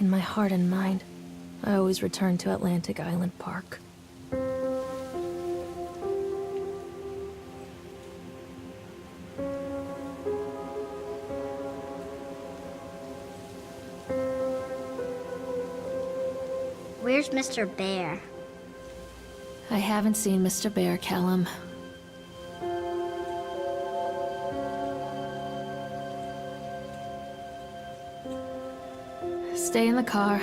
In my heart and mind, I always return to Atlantic Island Park. Where's Mr. Bear? I haven't seen Mr. Bear, Callum. Stay in the car.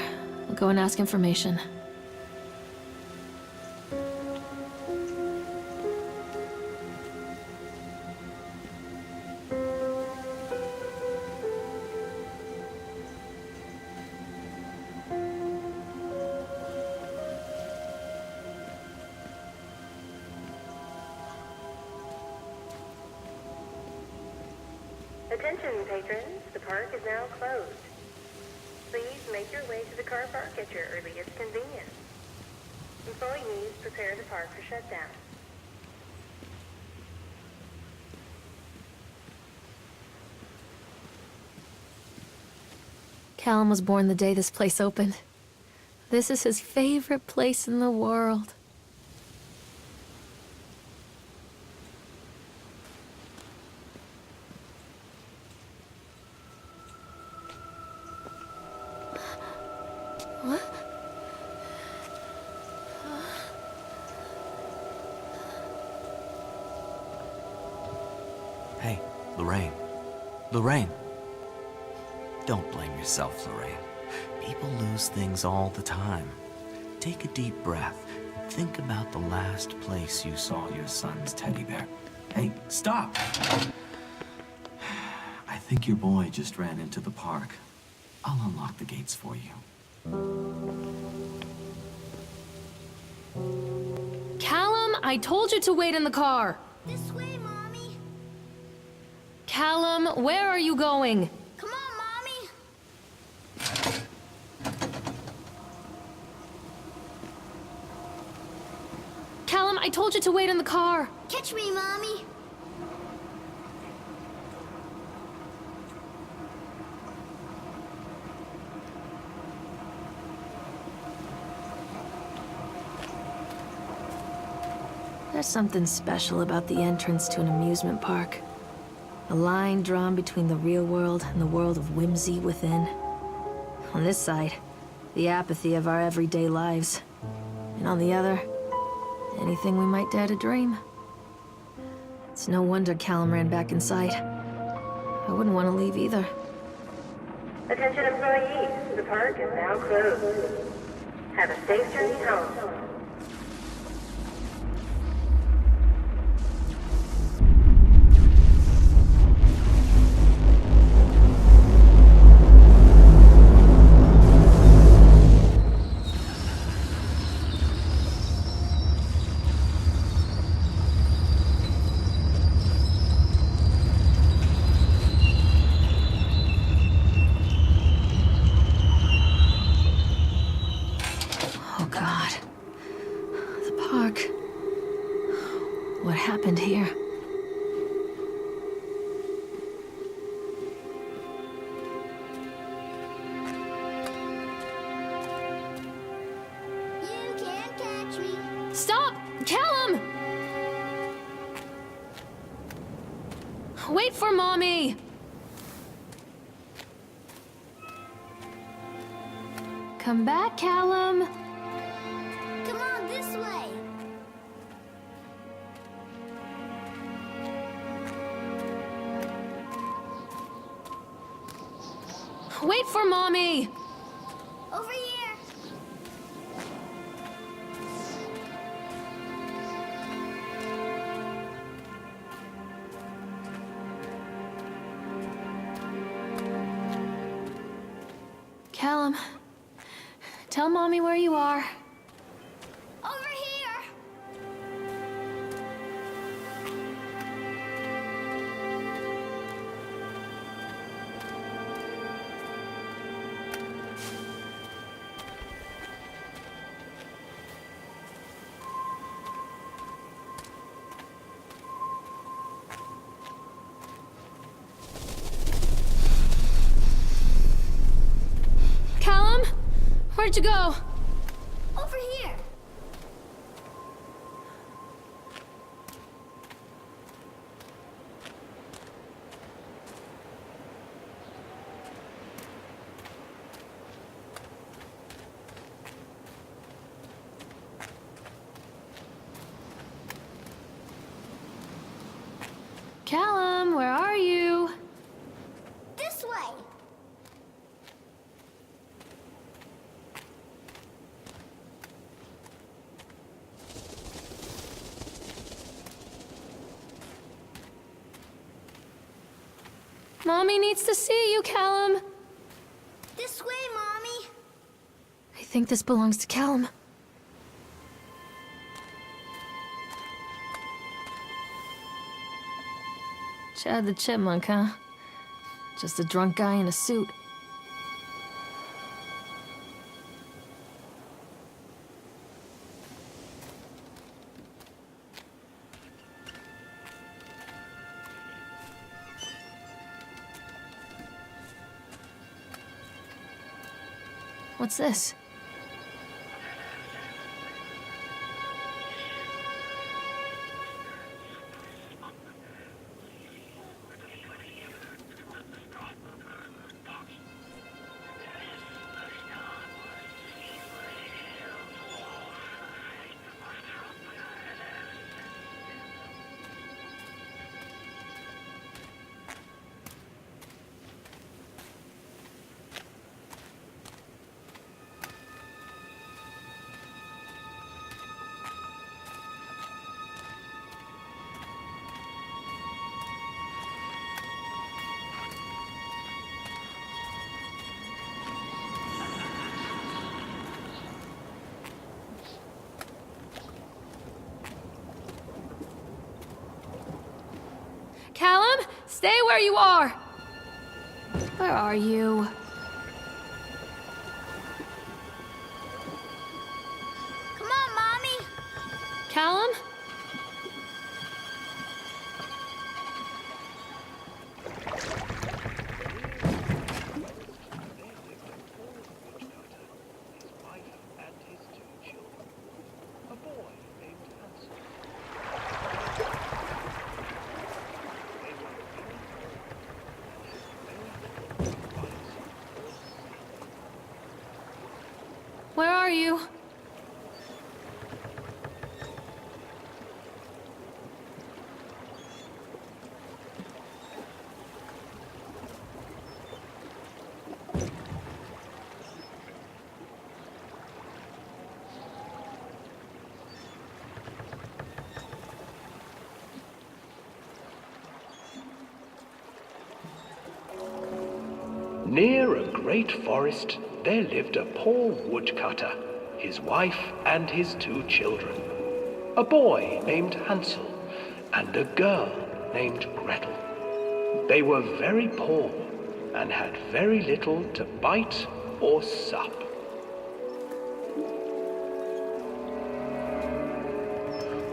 We'll go and ask information. Attention, patrons. The park is now closed. Please make your way to the car park at your earliest convenience. Employees prepare the park for shutdown. Callum was born the day this place opened. This is his favorite place in the world. What? Hey, Lorraine. Lorraine! Don't blame yourself, Lorraine. People lose things all the time. Take a deep breath and think about the last place you saw your son's teddy bear. Hey, stop! I think your boy just ran into the park. I'll unlock the gates for you. Callum, I told you to wait in the car! This way, Mommy. Callum, where are you going? Come on, Mommy. Callum, I told you to wait in the car! Catch me, Mommy. There's something special about the entrance to an amusement park. A line drawn between the real world and the world of whimsy within. On this side, the apathy of our everyday lives. And on the other, anything we might dare to dream. It's no wonder Callum ran back inside. I wouldn't want to leave either. Attention employees, the park is now closed. Have a safe journey home. Oh God. The park. What happened here? You can't catch me. Stop! Callum! Wait for Mommy! Come back, Callum! Come on, this way. Wait for Mommy! Over here. Callum, tell Mommy where you are. Over here. Callum? Where'd you go? Over here. Callum, where are you? This way. Mommy needs to see you, Callum. This way, Mommy. I think this belongs to Callum. Chad the Chipmunk, huh? Just a drunk guy in a suit. What's this? Callum, stay where you are! Where are you? Come on, Mommy. Callum? Where are you? Near a great forest, there lived a poor woodcutter, his wife and his 2 children. A boy named Hansel and a girl named Gretel. They were very poor and had very little to bite or sup.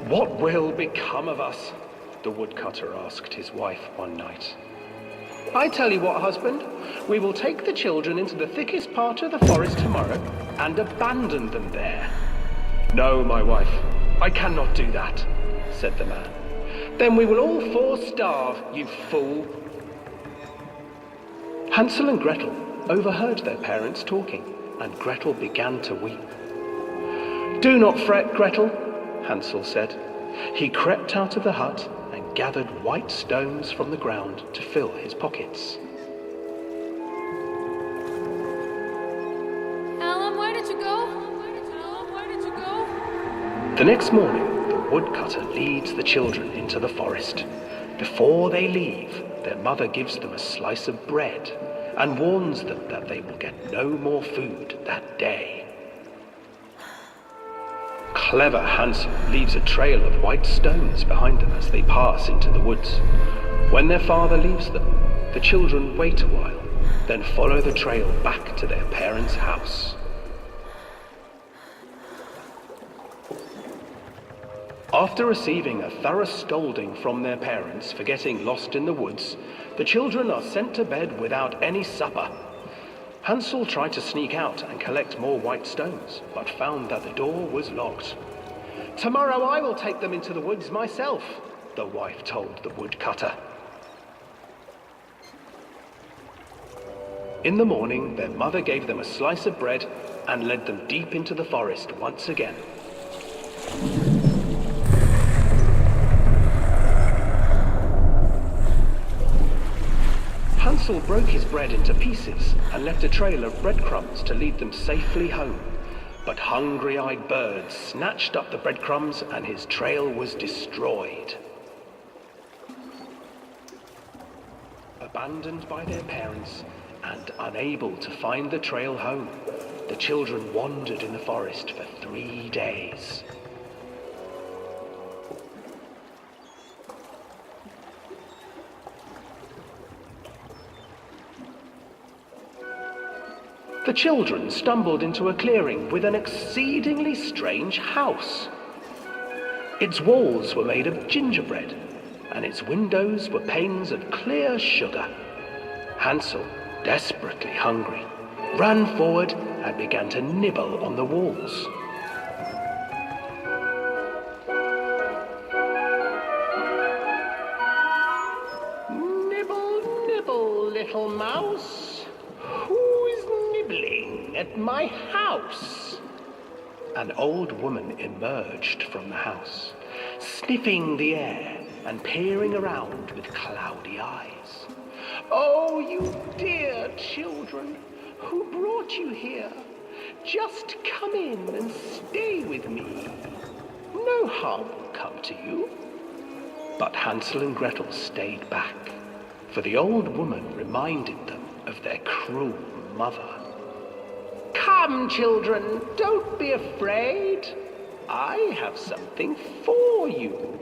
"What will become of us?" the woodcutter asked his wife one night. "I tell you what, husband, we will take the children into the thickest part of the forest tomorrow and abandon them there." "No, my wife, I cannot do that," said the man. "Then we will all 4 starve, you fool." Hansel and Gretel overheard their parents talking, and Gretel began to weep. "Do not fret, Gretel," Hansel said. He crept out of the hut and gathered white stones from the ground to fill his pockets. Callum, where did you go? Callum, where did you go? The next morning, the woodcutter leads the children into the forest. Before they leave, their mother gives them a slice of bread and warns them that they will get no more food that day. Clever Hansel leaves a trail of white stones behind them as they pass into the woods. When their father leaves them, the children wait a while, then follow the trail back to their parents' house. After receiving a thorough scolding from their parents for getting lost in the woods, the children are sent to bed without any supper. Hansel tried to sneak out and collect more white stones, but found that the door was locked. "Tomorrow I will take them into the woods myself," the wife told the woodcutter. In the morning, their mother gave them a slice of bread and led them deep into the forest once again. Hansel broke his bread into pieces and left a trail of breadcrumbs to lead them safely home. But hungry-eyed birds snatched up the breadcrumbs and his trail was destroyed. Abandoned by their parents and unable to find the trail home, the children wandered in the forest for 3 days. The children stumbled into a clearing with an exceedingly strange house. Its walls were made of gingerbread, and its windows were panes of clear sugar. Hansel, desperately hungry, ran forward and began to nibble on the walls. "Nibble, nibble, little mouse. Who's nibbling at my house?" An old woman emerged from the house, sniffing the air and peering around with cloudy eyes. "Oh, you dear children, who brought you here? Just come in and stay with me. No harm will come to you." But Hansel and Gretel stayed back, for the old woman reminded them of their cruel mother. "Come, children, don't be afraid. I have something for you."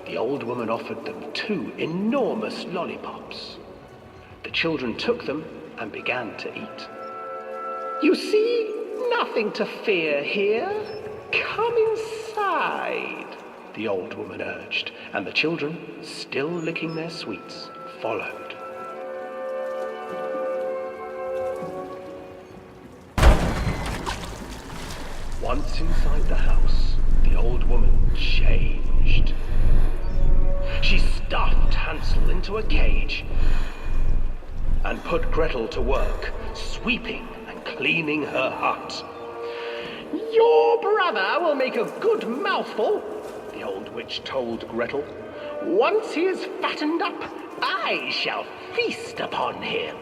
The old woman offered them 2 enormous lollipops. The children took them and began to eat. "You see, nothing to fear here. Come inside," the old woman urged, and the children, still licking their sweets, followed. Once inside the house, the old woman changed. She stuffed Hansel into a cage and put Gretel to work, sweeping and cleaning her hut. "Your brother will make a good mouthful," the old witch told Gretel. "Once he is fattened up, I shall feast upon him."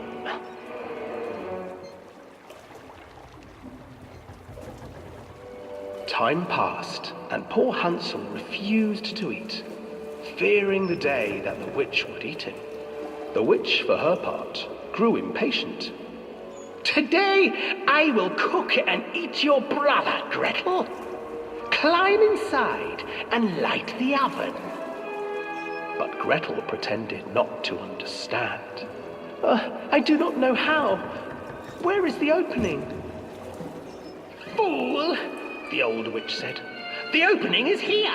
Time passed, and poor Hansel refused to eat, fearing the day that the witch would eat him. The witch, for her part, grew impatient. "Today I will cook and eat your brother, Gretel. Climb inside and light the oven." But Gretel pretended not to understand. I do not know how. Where is the opening?" "Fool," the old witch said. "The opening is here."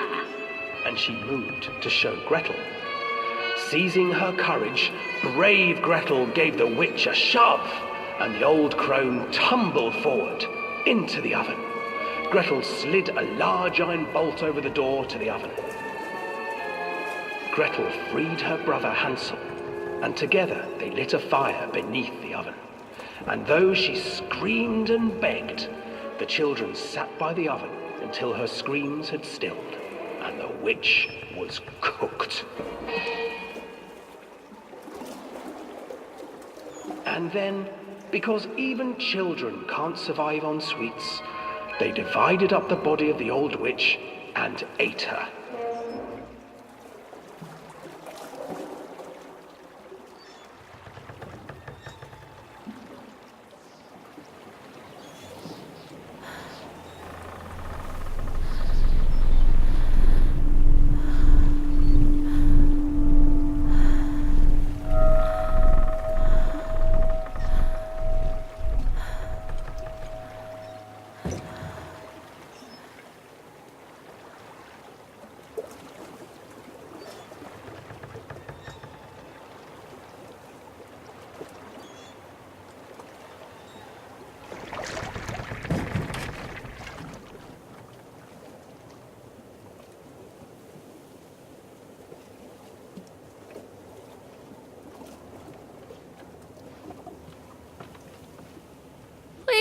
And she moved to show Gretel. Seizing her courage, brave Gretel gave the witch a shove, and the old crone tumbled forward into the oven. Gretel slid a large iron bolt over the door to the oven. Gretel freed her brother Hansel, and together they lit a fire beneath the oven. And though she screamed and begged, the children sat by the oven until her screams had stilled, and the witch was cooked. And then, because even children can't survive on sweets, they divided up the body of the old witch and ate her.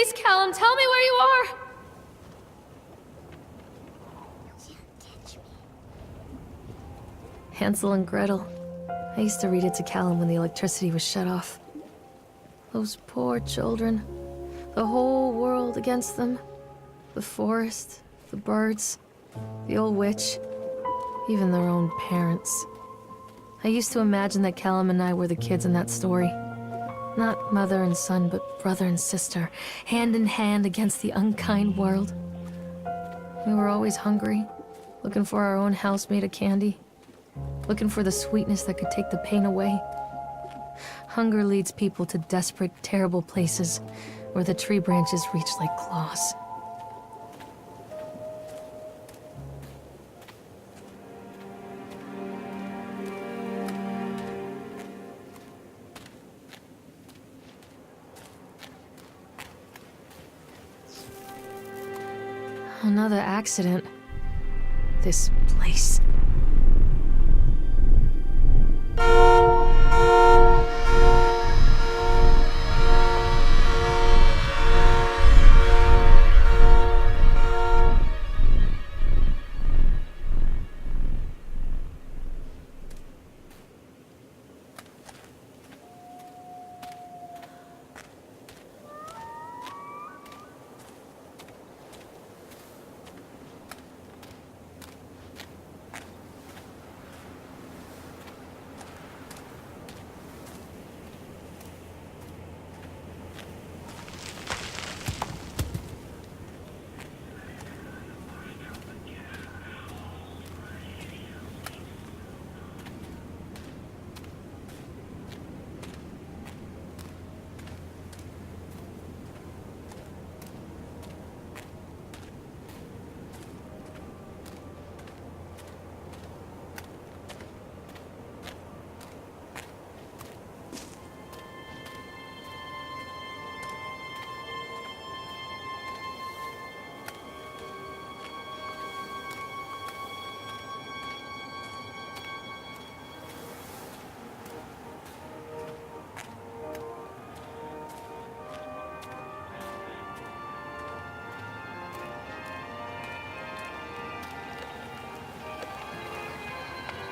Please, Callum, tell me where you are! Hansel and Gretel. I used to read it to Callum when the electricity was shut off. Those poor children. The whole world against them. The forest, the birds, the old witch, even their own parents. I used to imagine that Callum and I were the kids in that story. Not mother and son, but brother and sister, hand in hand against the unkind world. We were always hungry, looking for our own house made of candy, looking for the sweetness that could take the pain away. Hunger leads people to desperate, terrible places where the tree branches reach like claws. Another accident. This place.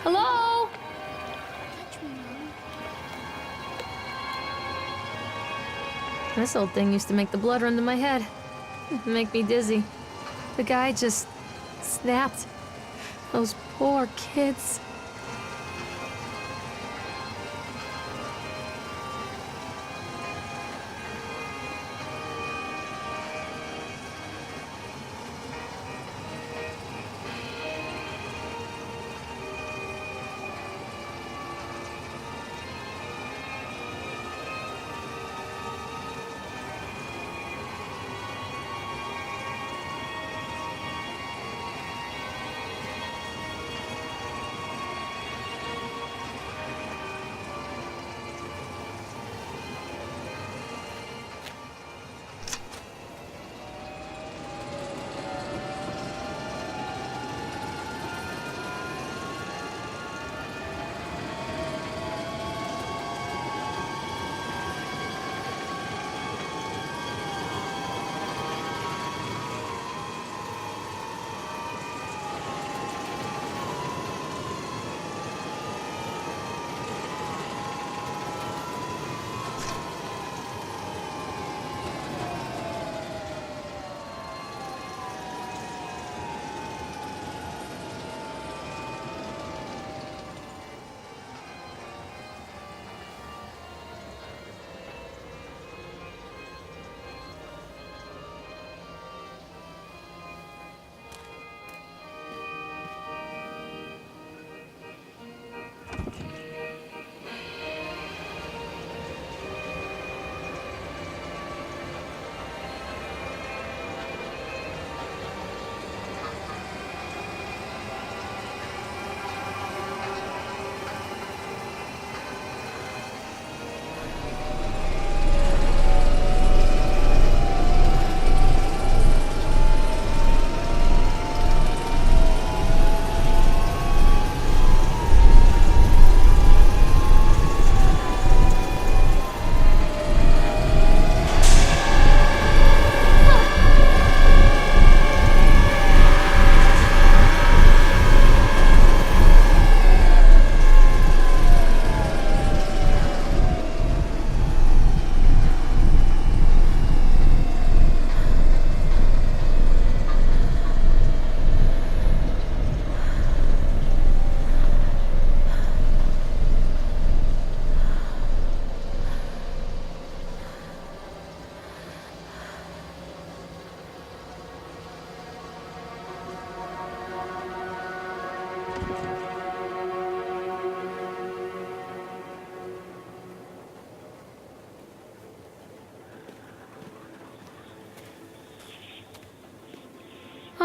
Hello? Touch me, Mom. This old thing used to make the blood run to my head. Make me dizzy. The guy just snapped. Those poor kids.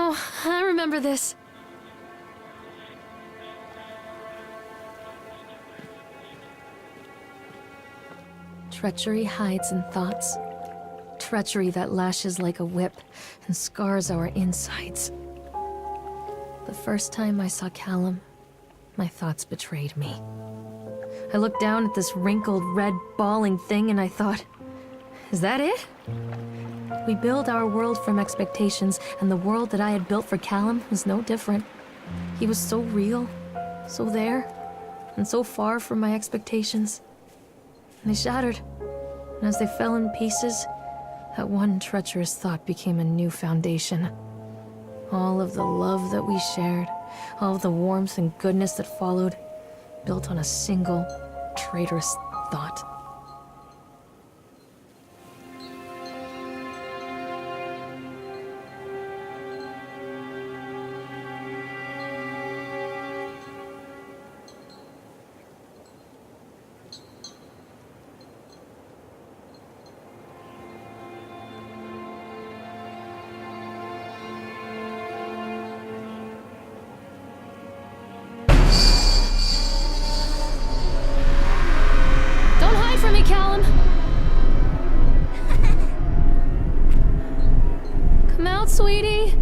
Oh, I remember this. Treachery hides in thoughts. Treachery that lashes like a whip and scars our insides. The first time I saw Callum, my thoughts betrayed me. I looked down at this wrinkled, red, bawling thing and I thought, is that it? We build our world from expectations, and the world that I had built for Callum was no different. He was so real, so there, and so far from my expectations. And they shattered, and as they fell in pieces, that one treacherous thought became a new foundation. All of the love that we shared, all of the warmth and goodness that followed, built on a single, traitorous thought. Don't hide from me, Callum! Come out, sweetie!